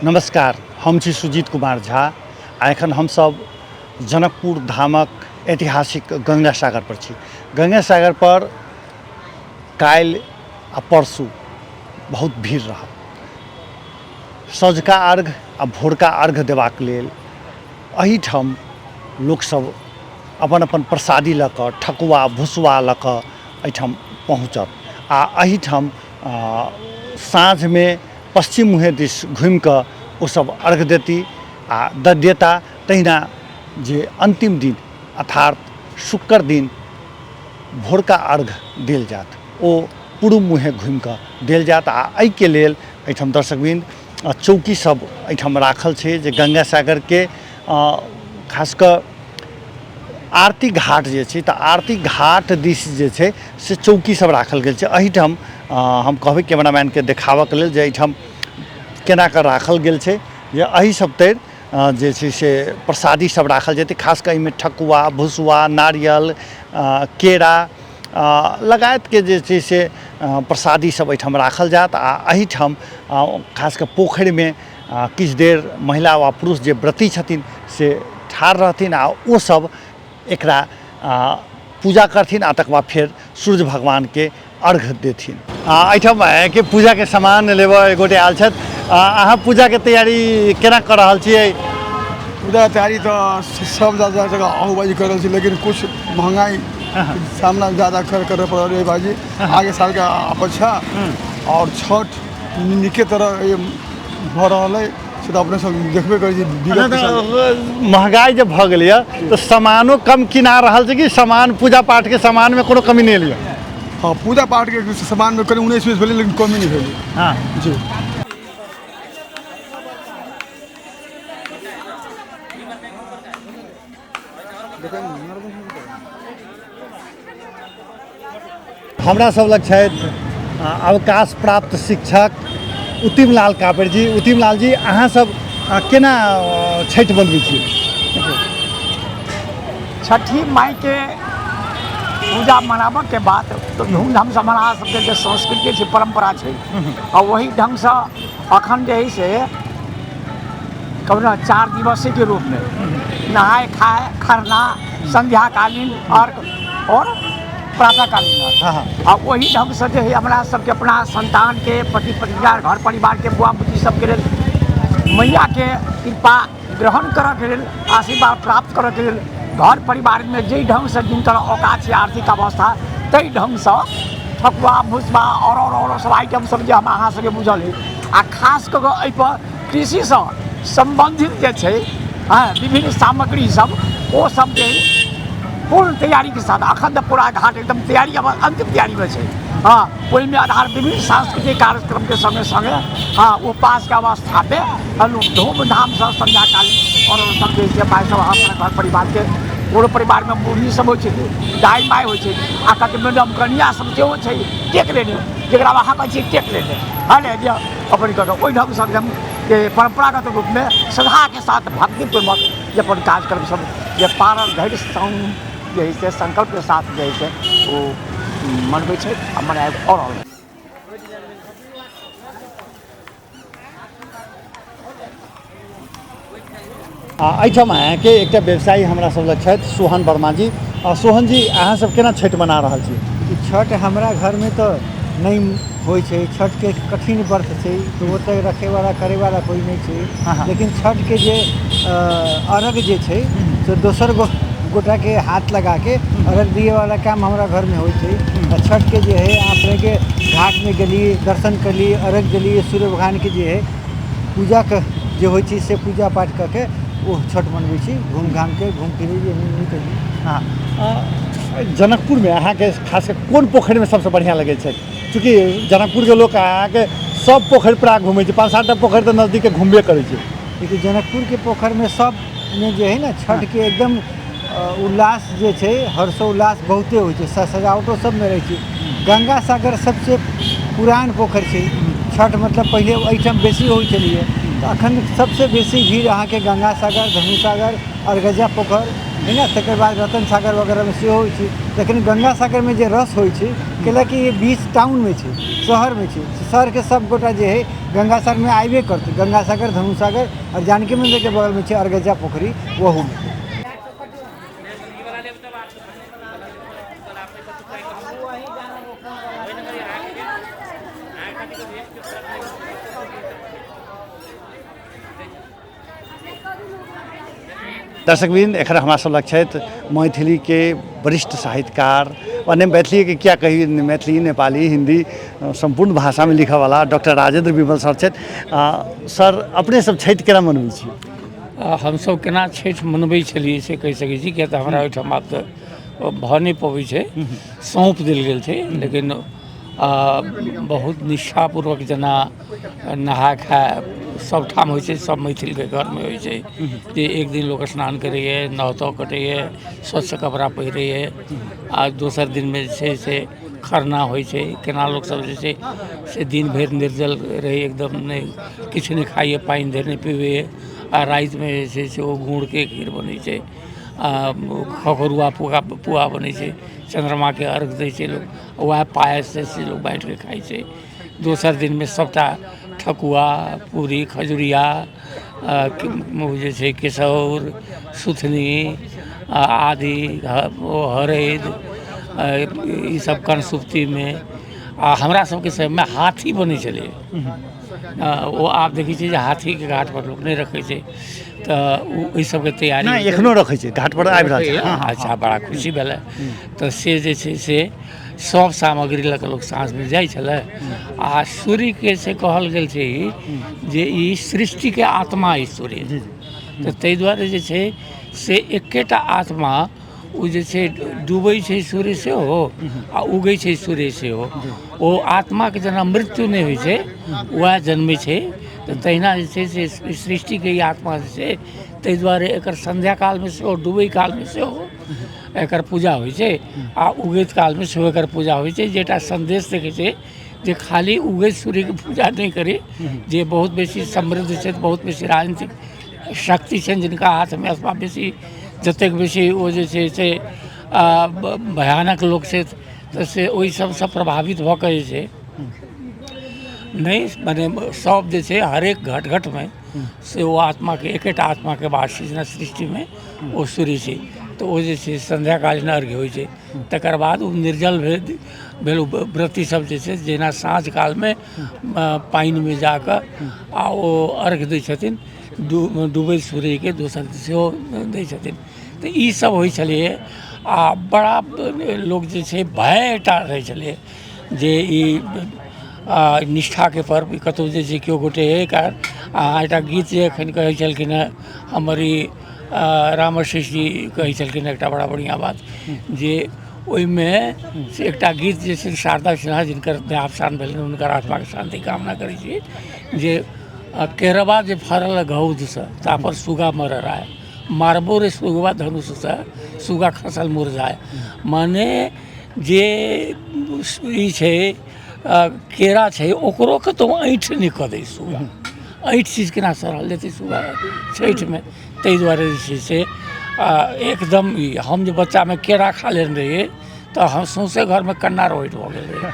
नमस्कार, हम छी सुजीत कुमार झा। एखन हम सब जनकपुर धामक ऐतिहासिक गंगा सागर पर छी। गंगा सागर पर काल्हि आ परसू बहुत भीड़ रहल। सँझुका अर्घ्य आ भोरका अर्घ्य देबाक लेल एहिठाम लोकसब अपन अपन प्रसादी लऽ कऽ ठकुआ भुसवा लऽ कऽ एहिठाम पहुँचत आ एहिठाम साँझमे पश्चिम मुँहे दिस घुमि कऽ ओसब अर्घ्य देती आ देता। तहिना जे अन्तिम दिन अर्थात शुक्र दिन भोरका अर्घ्य देल जायत ओ पूर्व मुँहे घुमि कऽ देल जायत। आ एहिके लेल एहिठाम दर्शकवृन्द चौकी सब एहिठाम राखल छै जे गंगा सागरके खास कऽ आरती घाट जे छै तऽ आरती घाट दिस जे छै से चौकी सब राखल गेल छै। एहिठाम हम कहबै कैमरामैनके देखाबऽके लेल जे एहिठाम केना कऽ राखल गेल छै जे एहि सब तरि जे छै से प्रसादी सब राखल जेतै। खास कऽ एहिमे ठकुआ भुसवा नारियल केरा लगायतके जे छै से प्रसादी सब एहिठाम राखल जायत। आ एहिठाम खास कऽ पोखरिमे किछु देर महिला वा पुरुष जे व्रती छथिन से ठाढ़ रहथिन आ ओ सब एकरा पूजा करथिन आ तकर बाद फेर सूर्य भगवानके अर्घ्य देथिन। एहिठाम के पूजाके सामान लेबऽ एगोटे आयल छथि। अहाँ पूजाके तैयारी केना कऽ रहल छियै? पूजा तैयारी तो सब जगह आहुबाजी कर रही, लेकिन कुछ महंगाई सामना ज़्यादा कर पड़ रही है बाजी। आगे साल का अपेक्षा और छठ निके तरह भ रहा है से तो अपने सब देखबे कर। महंगाई जब भऽ गेलै तो सामानो कम किना रहल छै कि सामान पूजा पाठके सामानमे कोनो कमी नहीं एलै? हाँ, पूजा पाठ के सामान में करीब 19-20 भेलै, लेकिन कमी नहीं भेलै। हाँ जी। हमरा सब लग छथि अवकाश प्राप्त शिक्षक उत्तिम लाल कापर जी। उत्तिम लाल जी, अहाँ सब केना छठि बनबै छी? छठी माई के पूजा मनाबऽ के बाद तो धूमधाम से मना सबके जे संस्कृति छै परंपरा छै और वही ढंग से अखन जे है से कौन 4 दिवसीय के रूप में नहाय खाए खरना संध्याकालीन अर्घ और प्रातःकालीन अर्घ। और वही ढंग से जो है हमारा सबके अपना संतान के पति परिवार घर परिवार के बुआ बुच्ची सबके लेल मैया के कृपा ग्रहण करऽ के लेल आशीर्वाद प्राप्त करऽ के लेल घर परिवार में जे ढंग से जिनकर औकात है आर्थिक अवस्था तई ढंग से ठकुआ भुसवा और सब आइटम सब जो हम अहाँ सबके बुझल है। आ खास कऽ कऽ एहि पर कृषि से संबंधित जे छै विभिन्न सामग्री सब वो सब जे पूर्ण तैयारी के साथ अखन तो पूरा घाट एकदम तैयारी अब अंतिम तैयारी में छै। हाँ, ओहि में आधार विभिन्न सांस्कृतिक कार्यक्रम के संगे संगे उपवास के अवस्था में धूमधाम से संध्याकालीन और सब जे माय सब अपना घर परिवार के पूरे परिवार में बूढ़ी सब हो दाई माय हो आ कत मैडम कनिया सब सेहो छै टेक लेने जरा अहाँ कहै छियै टेक लेने हाँ ले अपन कऽ ओहि ढंग से एकदम परंपरागत रूप में श्रद्धा के साथ भक्तिपूर्वक जे अपन कार्यक्रम सब जे पारण घड़ी जे है से संकल्प के साथ जे है से वो मनबै छै आ मनाएब और एहिठाम अहाँके एकटा व्यवसायी हमरा सब लग छथि सोहन वर्मा जी। सोहन जी, अहाँ सब केना छठि मना रहल छी? छठ हमरा घर में तो नहीं होइ छै। छठ के कठिन व्रत छै तो ओतय रखे वाला करे वाला कोई नहीं छै। लेकिन छठ के जे अर्घ जे छै तो दोसर गोटा के हाथ लगा के अर्घ दिए वाला काम हमारा घर में होइ छै। छठ के जे है अपने के घाट में गेली दर्शन करली अर्घ दिली सूर्य भगवान के जे है पूजा के जे होइ छै से पूजा पाठ करके वो छठ मनबै छी घूम घाम के घूम फिर निकली। हाँ, जनकपुर में अहाँ के खास कर कोन पोखरि में सबसे बढ़िया लगे छै? चूँकि जनकपुर के लोग अहाँ के सब पोखरि पर घूमे छै, 5-7टा पोखरि तो नजदीक के घूमबे करे छै। लेकिन जनकपुर के पोखरि में सब में जे है ना छठ के एकदम उल्लास जे छै हर्षोल्लास बहुते होइ छै, सजावटो सब में रहे छै। गंगा सागर सबसे पुरान पोखरि छै। छठ मतलब पहले एहिठाम बेसी होइ छलिए तो अखन सबसे बेसी भीड़ अहाँ के गंगा सागर धनु सागर अरगजा पोखर है ना, तकर बाद रतन सागर वगैरह में सेहो होइ छै। लेकिन गंगा सागर में जे रस होइ छै कैलाकि ये बीच टाउन में छै, शहर में छै, शहर के सब गोटा जे है गंगा सागर में आइबे करते। गंगा सागर, धनु सागर और जानकी मंदिर के बगल में छै अरगजा पोखरी, वहू में। दर्शकबिन एखन हमरा सब लग छथि मैथिली के वरिष्ठ साहित्यकार और मैथिली के क्या कही, मैथिली, नेपाली, हिंदी संपूर्ण भाषा में लिखा वाला डॉक्टर राजेंद्र विमल सर छथि। सर अपने सब छठि केना मनबै छी? हमसब केना छठि मनबै छलियै से कहि सकै छी, किया तऽ हमरा ओहिठाम आब तऽ भऽ नहि पबै छै, सौंप देल गेल छै। लेकिन बहुत निष्ठापूर्वक जेना नहा खाय सब ठाम होइ छै, सब मैथिलके घरमे होइ छै जे एक दिन लोक स्नान करैए, नह तह कटैए, स्वच्छ कपड़ा पहिरैए, आ दोसर दिनमे जे छै से खरना होइ छै। केना लोकसब जे छै से दिन भरि निर्जल रहै, एकदम नहि किछु नहि खाइए, पानि धरि नहि पीबैए, आ रातिमे जे छै से ओ गुड़के खीर बनै छै, खखरुआ पुआ बनै छै, चंद्रमाके अर्घ दै छै लोक, वएह पायस से लोक बाँटि कऽ खाइ छै। दोसर दिनमे सबटा ठकुआ, पूरी, खजुरिया, जे छै केसौर, सुथनी आदि, हरैद, ई सब कनसुप्तीमे। आ हमरा सबके समयमे हाथी बनै छलै, ओ आब देखै छियै जे हाथीके घाट पर लोक नहि रखै छै, तऽ ओहि सबके तैयारी नहीं एखनो रखै छै, घाट पर आबि रहल छै। अच्छा, बड़ा खुशी भेलै। तऽ से जे छै से सब सामग्री लऽ कऽ लोक साँझमे जाइ छलै। आ सूर्यके से कहल गेल छै जे ई सृष्टिके आत्मा अइ सूर्य, तऽ ताहि दुआरे जे छै से एकेटा आत्मा ओ जे छै डूबै छै सूर्य सेहो आ उगै छै सूर्य सेहो। ओ आत्माके जेना मृत्यु नहि होइ छै वएह जन्मै छै, तऽ तहिना जे छै से सृष्टिके ई आत्मा जे छै, ताहि दुआरे एकर संध्या कालमे सेहो, डूबै कालमे सेहो एकर पूजा होइ छै, आ उगैत कालमे सेहो एकर पूजा होइ छै। जेटा संदेश देखै छै जे खाली उगैत सूर्यके पूजा नहि करी, जे बहुत बेसी समृद्ध छथि, बहुत बेसी राजनीतिक शक्ति छनि जिनका हाथमे, अथवा बेसी जतेक बेसी ओ जे छै से भयानक लोक छथि, तऽ से ओहि सबसँ प्रभावित भऽ कऽ जे छै नहीं माने सब जे छै हरेक घट घटमे से ओ आत्माके, एकेटा आत्माके वास छै। जेना सृष्टिमे ओ सूर्य छै, तऽ ओ जे छै संध्याकालीन अर्घ्य होइ छै। तकर बाद ओ निर्जल भेल व्रती सब जे छै, जेना साँझ कालमे पानिमे जाकऽ आ ओ अर्घ्य दै छथिन डूबैत सूर्यके, दोसर सेहो दै छथिन। तऽ ई सब होइ छलै। आ बड़ा लोक जे छै भय एकटा रहै छलै जे ई निष्ठाके पर्व, कतहु जे छै केओ गोटे एकटा गीत जे एखन कहै छलखिन हेँ हमर ई रामाशीष जी कहै छलखिन एकटा बड़ा बढ़िआँ बात, जे ओहिमे से एकटा गीत जे छै शारदा सिन्हा जिनकर देहावसान भेलनि, हुनकर आत्माके शान्ति कामना करै छी, जे केरवा जे फड़ल घौधसँ तापर सुगा मरऽ आए, मारबो रे सुगवा धनुषसँ सुगा खसल मुरझाए। माने जे ई छै केरा छै ओकरो कतहु ऐँठ नहि कऽ दै सुगा, ऐँठ चीज केना सड़ल जेतै सुगा छठिमे। ताहि दुआरे जे छै से एकदम हम जे बच्चामे केरा खा लेने रहियै तऽ हम सौँसे घरमे कन्ना रोइट भऽ गेल रहियै,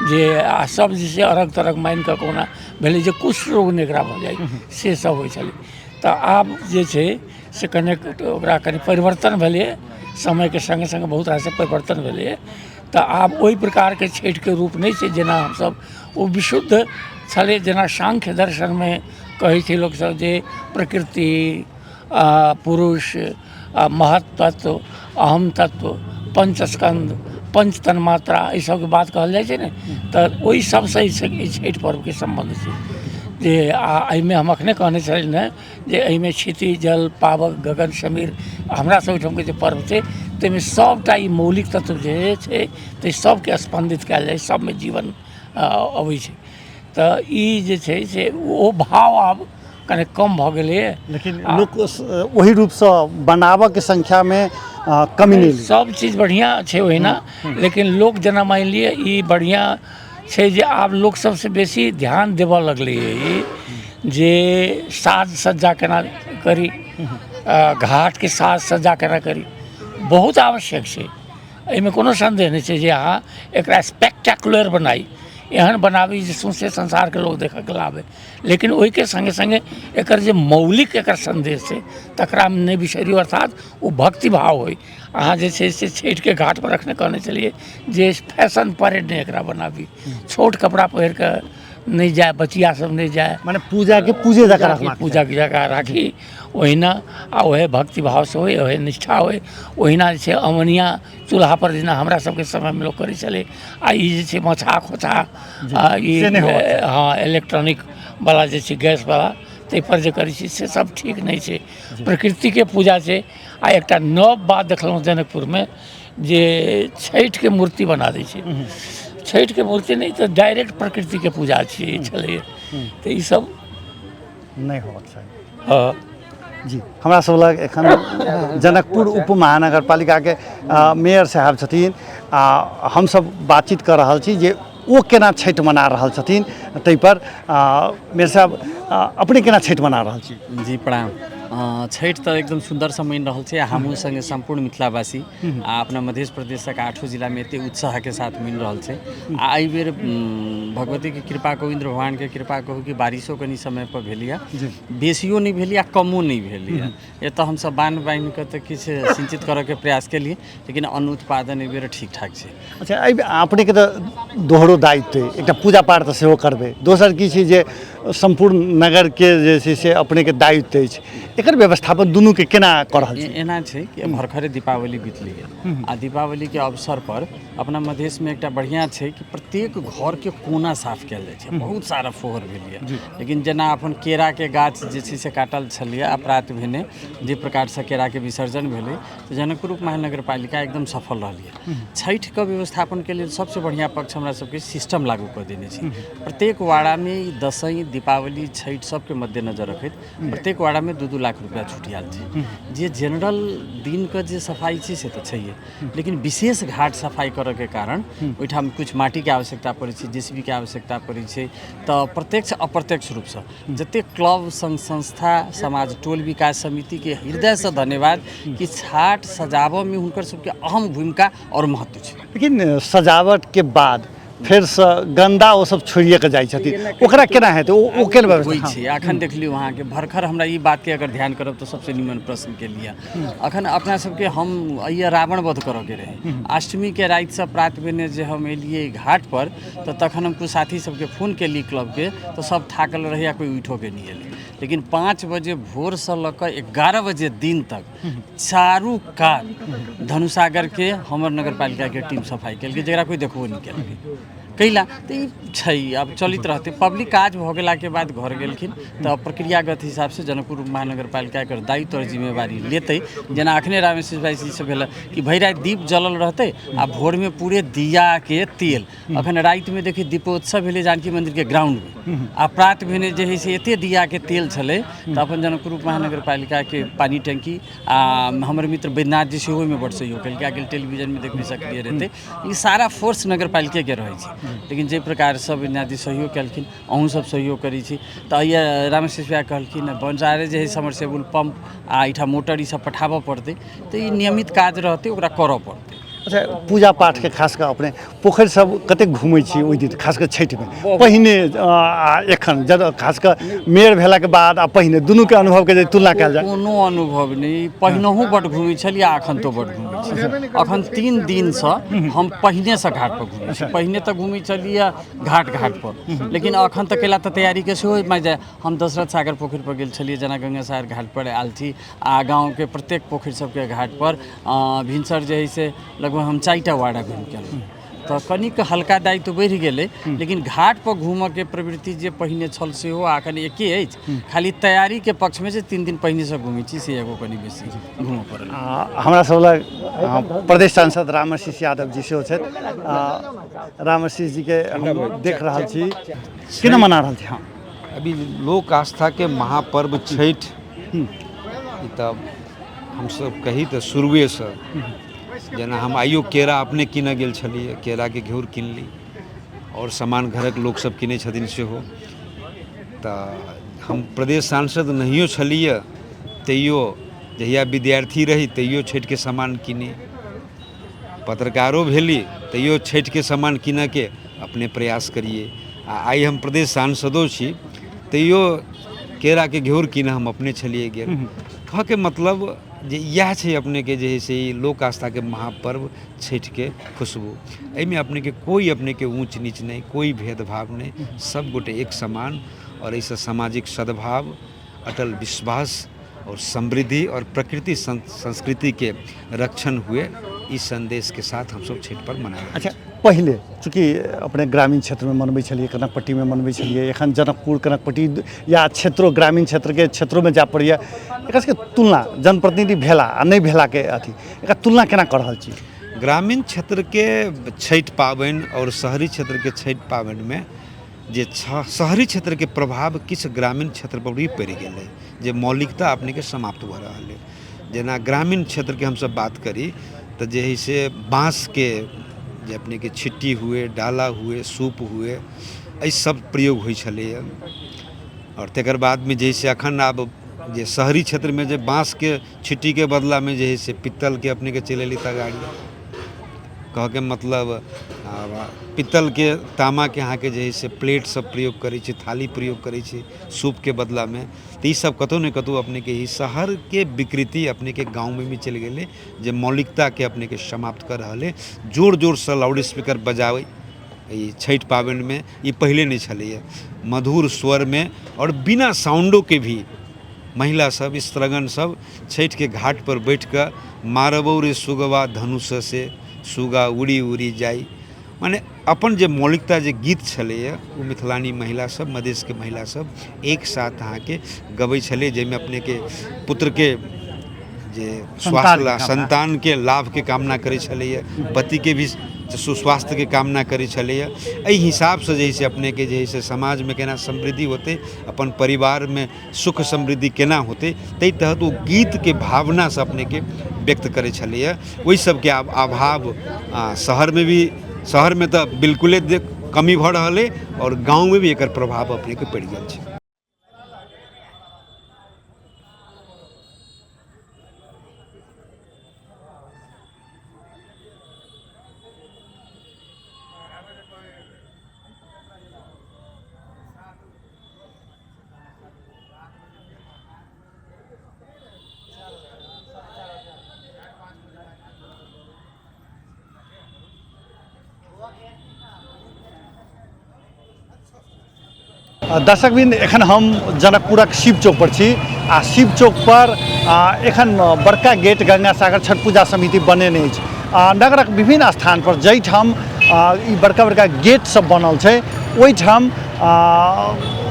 जे आ सब जे छै अरग तरग मानि कऽ कोना भेलै जे कुष्ठ रोग नहि एकरा भऽ जाइ, से सब होइ छलै। तऽ आब जे छै से ओकरा कनि परिवर्तन भेलै, समयके सङ्गे सङ्गे बहुत रास परिवर्तन भेलै। तऽ आब ओहि प्रकारके छठिके रूप नहि छै जेना हमसब ओ विशुद्ध छलै। जेना सांख्य दर्शनमे कहै छै लोकसब जे प्रकृति, पुरुष, महत तत्व, अहम तत्व, पंचस्कंद, पंच तन्मात्रा, एहि सबके बात कहल जाइ छै ने, तऽ ओहि सबसँ ई छठि पर्वके सम्बन्ध छै। जे एहिमे हम अखने कहने छलियै ने जे एहिमे क्षिति, जल, पावक, गगन, समीर, हमरा सब ओहिठामके जे पर्व छै ताहिमे सबटा ई मौलिक तत्व जे छै ताहि सबके स्पन्दित कयल जाइ, सबमे जीवन अबै छै। तऽ ई जे छै से ओ भाव आब कने कम भऽ गेलैए, लेकिन लोक ओहि रूपसँ बनाबऽके संख्यामे कमी नहि। सब चीज बढ़िआँ छै ओहिना, लेकिन लोक जेना मानि लिअ ई बढ़िआँ छै जे आब लोक सबसँ बेसी ध्यान देबऽ लगलैए ई जे साज सज्जा केना करी, घाटके साज सज्जा केना करी, बहुत आवश्यक छै। एहिमे कोनो संदेह नहीं है जे अहाँ एकरा स्पेक्टेकुलर बनाई एहन बनाबी जे सौंसे संसारके लोग देखऽके लाबे, लेकिन ओहिके संगे संगे एकर जे मौलिक एकर संदेश है तकरा नहीं बिसरियो, अर्थात वो भक्ति भाव होई। अहाँ जे छै से छठिके घाट पर रखने कहने चलिए जे फैशन परेड नहीं एकरा बनाबी, छोट कपड़ा पहिर के नहीं जाए, बचिया सब नहीं जाए, माने पूजा के पूजे जगह रखना, पूजा की जगह राखी ओहिना आ ओहे भक्ति भाव से होए, ओहे निष्ठा होए, ओहिना जे छै अमनिया चूल्हा पर जेना हमरा सबके समय में लोग करै छलै, आ ई जे छै मछा खोछा ई हाँ इलेक्ट्रॉनिक वाला जे छै गैस वाला ताहि पर जे करै छी से सब ठीक नहीं छै। प्रकृति के पूजा छै। आ एकटा नव बात देखलहुँ जनकपुर में जे छठि के मूर्ति बना दै छै, छठि के मूर्ति नहीं तो डायरेक्ट प्रकृति के पूजा छलै, तो ई सब नहीं होबाक चाही। हाँ जी हमरा सब लग एखन जनकपुर उप महानगर पालिका के मेयर साहब छथिन, हम सब बातचीत कर रहल छी जे ओ केना छठि मना रहल छथिन, ताहि पर मेयर साहब अपने केना छठि मना रहल छी? जी प्रणाम। छठि तो एकदम सुंदर से मन रहा है, हमहूँ संगे संपूर्ण मिथिलावासी आ अपना मध्य प्रदेश के 8 जिला में एते उत्साह के साथ मन रहा है। आ एहि बेर भगवती के कृपा कहू, इंद्र भगवान के कृपा कहू कि बारिशो कनी समय पर भेलिया, बेसियो नहीं भेलिया कमो नहीं भेलिया। ये तो हम सब बांध के तो किछ सिंचित करे के प्रयास के लिए, लेकिन अन्न उत्पादन एहि बेर ठीक ठाक है। अच्छा अपने के तो दोहरो दायित्व है, एक पूजा पाठ तो सेहो करबे, दोसर की छै जे संपूर्ण नगर के जे छै से अपने के दायित्व अछि, एकर व्यवस्थापन दुनू के केना कर रहल छी? एना छै कि भरखरे दीपावली बीतली है, आ दीपावली के अवसर पर अपना मधेश में एकटा बढ़िया छै कि प्रत्येक घर के कोना साफ कयल जाइ छै, बहुत सारा फोहर भेलिए, लेकिन जेना अपन केरा के गाछ जे छै से काटल छलिए अपरात भेने जे प्रकार से केरा के विसर्जन भेलै, तो जनकपुर उप महानगर पालिका एकदम सफल रहलिए। छठि के व्यवस्थापन के लिए सबसे बढ़िया पक्ष हमरा सबके सिस्टम लागू कर देने छै। प्रत्येक वाड़ा में दशई दीपावली छठि सबके मद्देनजर रखैत प्रत्येक वाड़ा में 2-2 लाख रुपया छुटियाल छै। जे जनरल दिन के जे सफाई छै से तो छैहे, लेकिन विशेष घाट सफाई करे के कारण ओहिठाम कुछ माटी के आवश्यकता पड़ै छै, जेसीबी के आवश्यकता पड़ै छै, तो प्रत्यक्ष अप्रत्यक्ष रूप से जते क्लब संघ संस्था समाज टोल विकास समिति के हृदय से धन्यवाद कि छाट सजावट में हुनकर सबके अहम भूमिका और महत्व छै। लेकिन सजावट के बाद फिर से गंदा वो सब छोड़िए के जाइ छथिन, ओकरा केना हेतै? ओ केना व्यवस्था छै? अखन देख लियौ अहाँ के भरखर हमरा ई बात के अगर ध्यान करब तो सबसे निमन प्रश्न के लिए अखन अपना सबके हम ये रावण वध करऽ के रहे, अष्टमी के रात से प्रात भेने जे हम एलिए घाट पर, तो तखन हम कुछ साथी सबके फोन के ली क्लब के, तो सब थाकल रहे, कोई उठो के नहीं एले, लेकिन 5 बजे भोर से लऽ 11 बजे दिन तक चारू कात धनुषागर के हमर नगर पालिका के टीम सफाई केलकै, जकरा कोई देखबो नहीं केलकै कैला। तो ये अब चलित रहते, पब्लिक काज भ गेला के बाद घर गेलखिन, तो प्रक्रियागत हिसाब से जनकपुर महानगर पालिका के दायित्व और जिम्मेवारी लेते। जेना अखने रामेश्वर भाई जी से भेल कि भरि रात दीप जलल रहते आ भोर में पूरे दिया के तेल, अखन रात में देखिए दीपोत्सव भेले जानकी मंदिर के ग्राउंड में, आ प्रात भेने जे है से एते दिया के तेल छले, तो अपन जनकपुर महानगर पालिका के पानी टंकी आ हमर मित्र बैद्यनाथ जी सेहो में बड़ सहयोग कल के, टेलीविजन में देखबे सक्रिय रहते, ये सारा फोर्स नगर पालिका के रहे छै। लेकिन जे प्रकार सब इत्यादि सहयोग कलखिन, अहूँ सब सहयोग करी छी, तो ये रामेश्वर कहलखिन बंजारे जे है समरसेबुल पंप आ इठा मोटर ई सब पठाबऽ पड़ते, तो ये नियमित काज रहते, ओकरा करऽ पड़ते। अच्छा पूजा पाठ के खास कर अपने पोखरि सब कते घूमै छी ओहि दिन, खास कर छठि में पहिने एखन जब खास कर मेयर भेला के बाद आ पहिने दुनू के अनुभव के तुलना कयल जाय? कोनो अनुभव नहीं, पहिनहु बड घूमै छलिए, अखन तो बड घूमै छी। अखन 3 दिन से हम पहिने से घाट पर घूमै छी, पहिने तो घूमै छलिए घाट पर, लेकिन अखन तक केला तो तैयारी के सेहो में जाए। हम दशरथ सागर पोखरि पर गेल छलिए, जना गंगा सागर घाट पर आयल छी, आ गाँव के प्रत्येक पोखरि सबके घाट पर भिनसर जे है से लगभग हम 4टा वार्डा घूम के अयलहुँ, तो कनिक हल्का दायित्व बढ़ि गेलै, लेकिन घाट पर घूमऽ के प्रवृत्ति जे पहिने छल सेहो अखन एके अछि, खाली तैयारी के पक्ष में जे 3 दिन पहिने से घूमै छी से एगो कनि बेसी घूमऽ पड़ल। हमरा सब लग प्रदेश सांसद रामाशीष यादव जी सेहो छथि, रामाशीष जी के हम देख रहल छी केना मना रहल छी? हाँ अभी लोक आस्था के महापर्व छठि, तब हम सब कही तो शुरुए से जेना हम आइयो केरा अपने कीनऽ गेल छलिए, केरा के घेउर किनली और सामान घरक लोक सब किनै छथिन सेहो। तऽ हम प्रदेश सांसद नहियो छलिए तैयो जहिया विद्यार्थी रही तैयो छठि के सामान किनी, पत्रकारो भेली तैयो छठि के सामान कीनऽ के अपने प्रयास करिए। आई हम प्रदेश सांसदो छी तैयो केरा के घेउर कीनऽ हम अपने छलिए गेल। कह के मतलब जे इएह छै अपने के जे है से लोक आस्था के महापर्व छठि के खुशबू। एहिमे अपने के कोई अपने के ऊंच नीच नहीं, कोई भेदभाव नहीं, सब गोटे एक समान और ऐसा सामाजिक सद्भाव, अटल विश्वास और समृद्धि और प्रकृति संस्कृति के रक्षण हुए इस संदेश के साथ हम सब छठि पर्व मनाएं। अच्छा, पहले चूँकि अपने ग्रामीण क्षेत्र में मनबै छलिए, कनकपट्टी में मनबै छलिए, एखन जनकपुर कनकपट्टी या क्षेत्रों ग्रामीण क्षेत्र के क्षेत्रों में जा पड़ैए, एकरा सबके तुलना जनप्रतिनिधि भेला आ नहीं भेला के अथी एकरा तुलना केना कर रहल छी? ग्रामीण क्षेत्र के छठि पाबनि और शहरी क्षेत्र के छठि पाबनि में जे शहरी क्षेत्र के प्रभाव किछु ग्रामीण क्षेत्र पर भी पड़ि गेलै, जे मौलिकता अपने के समाप्त भ रहल है। जेना ग्रामीण क्षेत्र के हमसब बात करी तो जे है से बाँस के जे अपने के छिट्टी हुए, डाला हुए, सूप हुए, एहि सब प्रयोग होइ छलैए। और तकर बाद में जैसे अखन आब जे शहरी क्षेत्र में जे बाँस के छिट्टी के बदला में जे है से पित्तल के अपने के चलेली तगाड़ी, कह के मतलब पित्तल के तामा के अहाँ के जे है से प्लेट सब प्रयोग करै छी, थाली प्रयोग करै छी सूप के बदला में। तो ये सब कतौ न कतौ अपने के ही शहर के विकृति अपने के गाँव में भी चल गए, जे मौलिकता के अपने के समाप्त कर रहा है। जोर जोर से लाउड स्पीकर बजावे ये छठि पाबनि में ये पहले नहीं छलैए। मधुर स्वर में और बिना साउंडो के भी महिला सब स्त्रगण सब छठि के घाट पर बैठ कर मारबौ रे सुगवा धनुष से सुगा उड़ी उड़ी जाई, माने अपन जे मौलिकता जे गीत छलैए वो मिथिलानी महिला सब, मधेश के महिला सब एक साथ अहाँ के गबै छलै, जाहिमे अपने के पुत्र के जे स्वास्थ्य संतान के लाभ के कामना करै छलैए, पति के भी सुस्वास्थ्य के कामना करै छलैए। एहि हिसाब से जे है अपने के जे है समाज में केना समृद्धि होते, अपन परिवार में सुख समृद्धि केना होते, ताहि तहत वो गीत के भावना से अपने के व्यक्त करै छलैए। वही सब के अभाव शहर में तो बिल्कुले कमी भ रहल है और गाँव में भी एकर प्रभाव अपने के पड़ि गेल छै। दर्शकबिन एखन हम जनकपुरक शिव चौक पर छी आ शिव चौक पर एखन बड़का गेट गंगा सागर छठ पूजा समिति बनेने अछि। नगरक विभिन्न स्थान पर जाहिठाम ई बड़का बड़का गेट सब बनल छै, ओहिठाम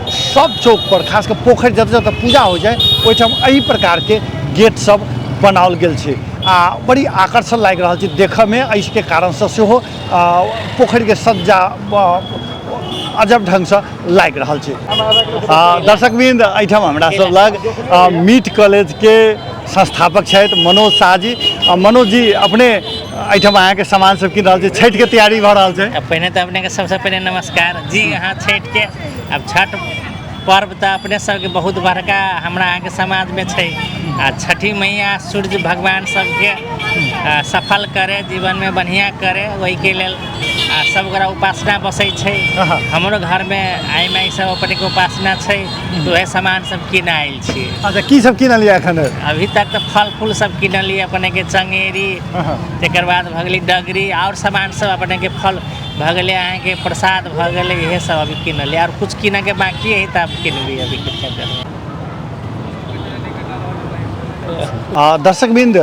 सब चौक पर खास कर पोखरि जतऽ जतऽ पूजा हो जाए ओहिठाम एही प्रकार के गेट सब बनाओल गेल छै आ बड़ी आकर्षण लागि रहल छै देखऽ में। एहिके कारण से सेहो पोखरि के सज्जा अजब ढंग से लागि रहल छै। दर्शकबिंद एहिठाम हमरा सब लग मीट कॉलेज के संस्थापक छथि मनोज शाह जी। मनोज जी, अपने एहिठाम अहाँ के सामान सब कीन रहल छै, छठि के तैयारी भऽ रहल छै। पहले तो अपने के सबसे पहले नमस्कार जी। यहाँ छठि के अब छठ पर्व तो अपने सबके बहुत बड़का हमरा अहाँ के समाज में छै। छठी मैया सूर्य भगवान सबके सफल करे, जीवन में बढ़िया करे, वही के लेल सब गोरा उपासना बसै छै। हमरो घर में आई माई सब अपने के उपासना छै, तो वह सामान सब किन आयल छी। अच्छा, की सब किनलिए एखन? अभी तक तो फल फूल सब किनलिए, अपने के चंगेरी, तकर बाद भ गेलै डगरी और सामान सब अपने के फल भ गेलै, अहाँ के प्रसाद भ गेलै, इहे सब अभी किनलिए और कुछ किने के बाकी है तब किनबी अभी कितना। दर्शकबिंद,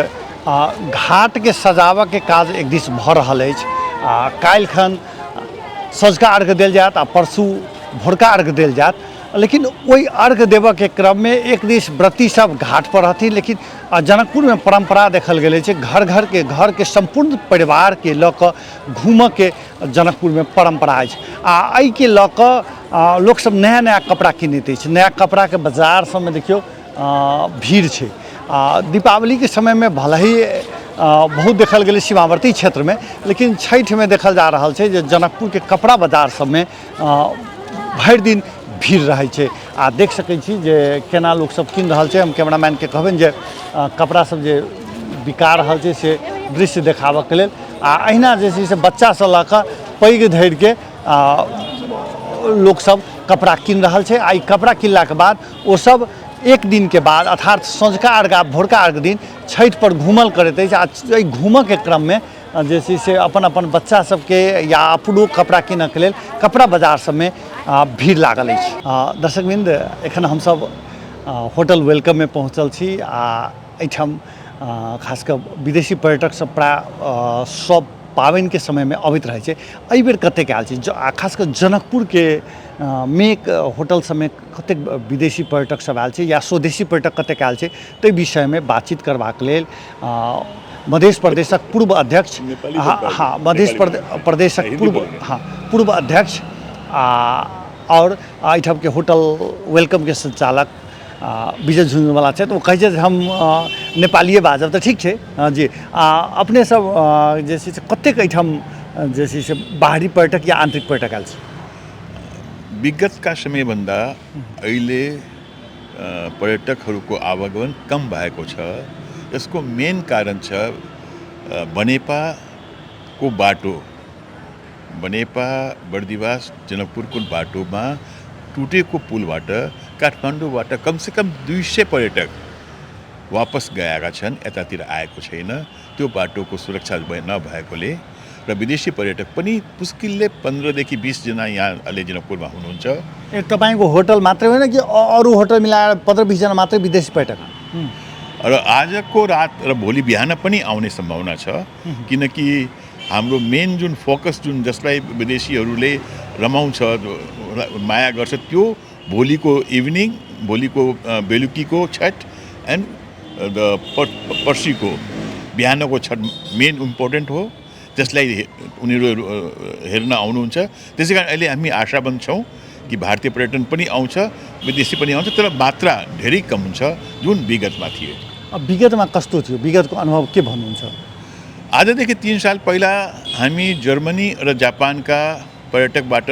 घाट के सजावट के काज एक दिस भऽ रहल अछि। काल्हि खन सँझुका अर्घ देल जायत आ परसू भोरका अर्घ देल जायत, लेकिन ओहि अर्घ देबऽ के क्रम में एक दिस व्रती सब घाट पर रहथिन, लेकिन जनकपुर में परंपरा देखल गेल छै घर के संपूर्ण परिवार के लऽ कऽ घूमऽ के जनकपुर में परंपरा अछि। आ एहि के लऽ कऽ लोक सब नया नया कपड़ा किनैत अछि। नया कपड़ा के बाजार सब में देखियौ भीड़ छै। दीपावली के समय में भले ही बहुत देखल गेलै सीमावर्ती क्षेत्र में, लेकिन छठि में देखल जा रहल छै जे जनकपुर के कपड़ा बाजार सब में भरि दिन भीड़ रहै छै। आ देख सकै छी जे केना लोक सब किन रहल छै। हम कैमरामैन के कहबनि जे कपड़ा सब जे बिका रहल छै से दृश्य देखाबऽ के लेल आ अहिना जे छै से बच्चासँ लऽ कऽ पैघ धरिके लोकसभ कपड़ा कीन रहल छै। आ ई कपड़ा किनलाके बाद ओ सब एक दिन के बाद अर्थात सँझुका अर्घ आ भोरका अर्घ दिन छठि पर घूमल करैत अछि। आ एहि घूमऽके क्रममे जे छै से अपन अपन बच्चा सबके या अपनो कपड़ा कीनऽके लेल कपड़ा बाजार सबमे भीड़ लागल अछि। दर्शकवृन्द, एखन हमसब होटल वेलकममे पहुँचल छी आ एहिठाम खास कऽ विदेशी पर्यटक सब प्राय सब पाबनिके समयमे अबैत रहै छै। एहि बेर कतेक आयल छै खास कऽ जनकपुरके मेक होटल सबमे कतेक विदेशी पर्यटक सब आयल छै या स्वदेशी पर्यटक कतेक आयल छै, ताहि विषयमे बातचीत करबाक लेल मध्य प्रदेशक पूर्व अध्यक्ष मध्य प्रदेशक पूर्व अध्यक्ष और एहिठाम के होटल वेलकम के संचालक विजय झुंझुनवाला छथि। ओ कहै छै जे हम नेपालिए बाजब, तऽ ठीक छै जी। अपने सब जे छै से कतेक एहिठाम जे छै से बाहरी पर्यटक या आन्तरिक पर्यटक आयल छै? विगतका समयभन्दा अहिले पर्यटकहरूको आवागमन कम भएको छ। यसको मेन कारण छ बनेपाको बाटो, बनेपा बर्दिवास जनकपुरको बाटोमा टुटेको पुलबाट काठमाडौँबाट कमसेकम 200 पर्यटक वापस गएका छन्, यतातिर आएको छैन। त्यो बाटोको सुरक्षा नभएकोले र विदेशी पर्यटक पनि मुस्किलले 15 देखि 20 जना यहाँ अहिले जनकपुरमा हुनुहुन्छ। ए तपाईँको होटल मात्रै होइन कि अरू होटल मिलाएर 15-20 जना मात्रै विदेशी पर्यटक? र आजको रात र भोलि बिहान पनि आउने सम्भावना छ, किनकि हाम्रो मेन जुन फोकस जुन जसलाई विदेशीहरूले रमाउँछ, माया गर्छ, त्यो भोलिको इभिनिङ, भोलिको बेलुकीको छठ एन्ड पर्सिको बिहानको छठ मेन इम्पोर्टेन्ट हो, त्यसलाई उनीहरू हेर्न आउनुहुन्छ। त्यसै कारण अहिले हामी आशाबन्द छौँ कि भारतीय पर्यटन पनि आउँछ, विदेशी पनि आउँछ, तर मात्रा धेरै कम हुन्छ जुन विगतमा थियो। विगतमा कस्तो थियो? विगतको अनुभव के भन्नुहुन्छ? आजदेखि 3 साल पहिला हामी जर्मनी र जापानका पर्यटकबाट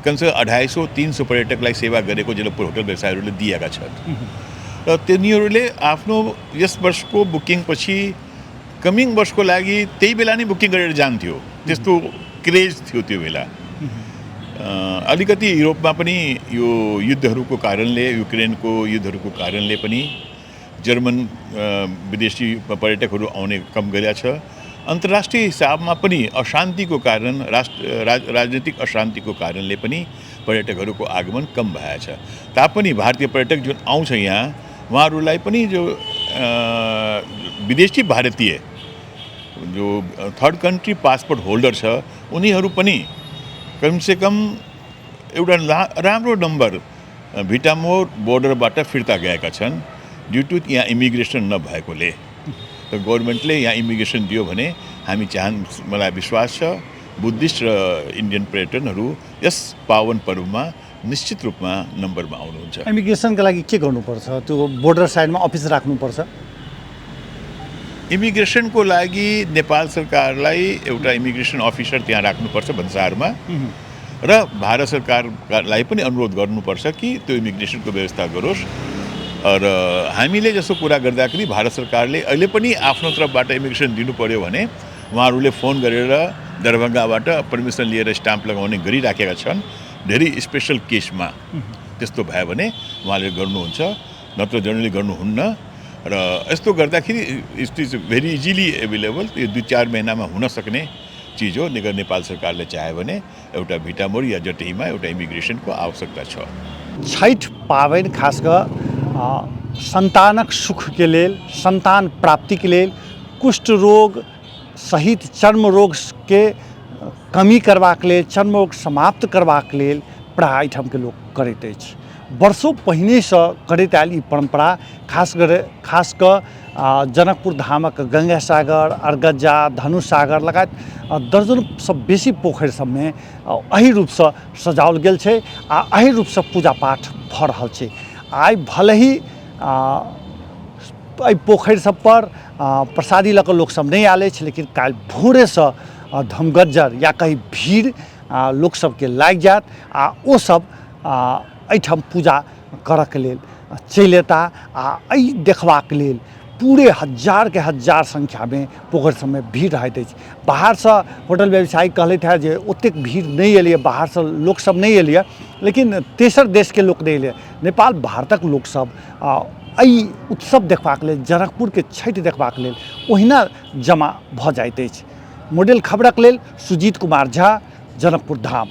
कमसेकम 250-300 पर्यटकलाई सेवा गरेको जनकपुर होटल व्यवसायहरूले दिएका छन्। र तिनीहरूले आफ्नो यस वर्षको बुकिङपछि कमिङ वर्षको लागि त्यही बेला नै बुकिङ गरेर जान्थ्यो, त्यस्तो क्रेज थियो त्यो बेला। अलिकति युरोपमा पनि यो युद्धहरूको कारणले, युक्रेनको युद्धहरूको कारणले पनि जर्मन विदेशी पर्यटकहरू आउने कम गरेका छ। अन्तर्राष्ट्रिय हिसाबमा पनि अशान्तिको कारण, राजनीतिक अशान्तिको कारणले पनि पर्यटकहरूको आगमन कम भएछ। तापनि भारतीय पर्यटक जुन आउँछ यहाँ, उहाँहरूलाई पनि जो विदेशी भारतीय जो थर्ड कन्ट्री पासपोर्ट होल्डर छ, उनीहरू पनि कमसेकम एउटा राम्रो नम्बर भिटामोर बोर्डरबाट फिर्ता गएका छन्, ड्यु टु यहाँ इमिग्रेसन नभएकोले। त गभर्मेन्टले यहाँ इमिग्रेसन दियो भने हामी मलाई विश्वास छ बुद्धिस्ट र इन्डियन पर्यटनहरू यस पावन पर्वमा निश्चित रूपमा नम्बरमा आउनुहुन्छ। इमिग्रेसनका लागि के गर्नुपर्छ? त्यो बोर्डर साइडमा अफिस राख्नुपर्छ? इमिग्रेसनको लागि नेपाल सरकारलाई एउटा इमिग्रेसन अफिसर त्यहाँ राख्नुपर्छ भन्सारमा, र भारत सरकारलाई पनि अनुरोध गर्नुपर्छ कि त्यो इमिग्रेसनको व्यवस्था गरोस्। र हामीले जसो कुरा गर्दाखेरि भारत सरकारले अहिले पनि आफ्नो तर्फबाट इमिग्रेसन दिनु पर्यो भने उहाँहरूले फोन गरेर दरभङ्गाबाट पर्मिसन लिएर स्टाम्प लगाउने गरिराखेका छन्। धेरै स्पेसल केसमा त्यस्तो भयो भने उहाँले गर्नुहुन्छ, नत्र जनरली गर्नुहुन्न। र यस्तो गर्दाखेरि it is very easily available, यो 2-4 महिनामा हुन सक्ने चिज हो। नेपाल सरकारले चाह्यो भने एउटा भिटामोर या जटहीमा एउटा इमिग्रेसनको आवश्यकता छ। छठ पाबनि खास कऽ संतानक सुखके लेल, संतान प्राप्तिके लेल, कुष्ठ रोग सहित चर्म रोगके कमी करबाक लेल, चर्म रोग समाप्त करबाक लेल प्राय एहिठामके लोक करैत अछि। वर्षों पहिनेसँ करैत आयल ई परम्परा खास कऽ जनकपुर धामक गंगा सागर, अरगज्जा, धनु सागर लगायत दर्जनसँ बेसी पोखरि सबमे एहि रूपसँ सजाओल गेल छै आ एहि रूपसँ पूजा पाठ भऽ रहल छै। आइ भले ही एहि पोखरि सब पर प्रसादी लऽ कऽ लोकसब नहि आयल अछि, लेकिन काल्हि भोरेसँ धमगज्जर या कहीं भीड़ लोकसबके लागि जायत आ ओ सब एहिठाम पूजा करऽके लेल चलि अयता आ एहि देखबाक लेल पूरे हजार के हजार संख्या में पोखर सब में भीड़ रहते अछि। बाहर से होटल व्यवसायी कहलथि है जे ओतेक भीड़ नहीं एलिए, बाहर से लोक सब नहीं एलिए, लेकिन तेसर देश के लोक नहीं एलिए। नेपाल भारतक लोक सब एहि उत्सव देखबाक लेल, जनकपुर के छठि देखबाक लेल ओहिना जमा भऽ जाइत अछि। मॉडल खबरक लेल सुजीत कुमार झा, जनकपुर धाम।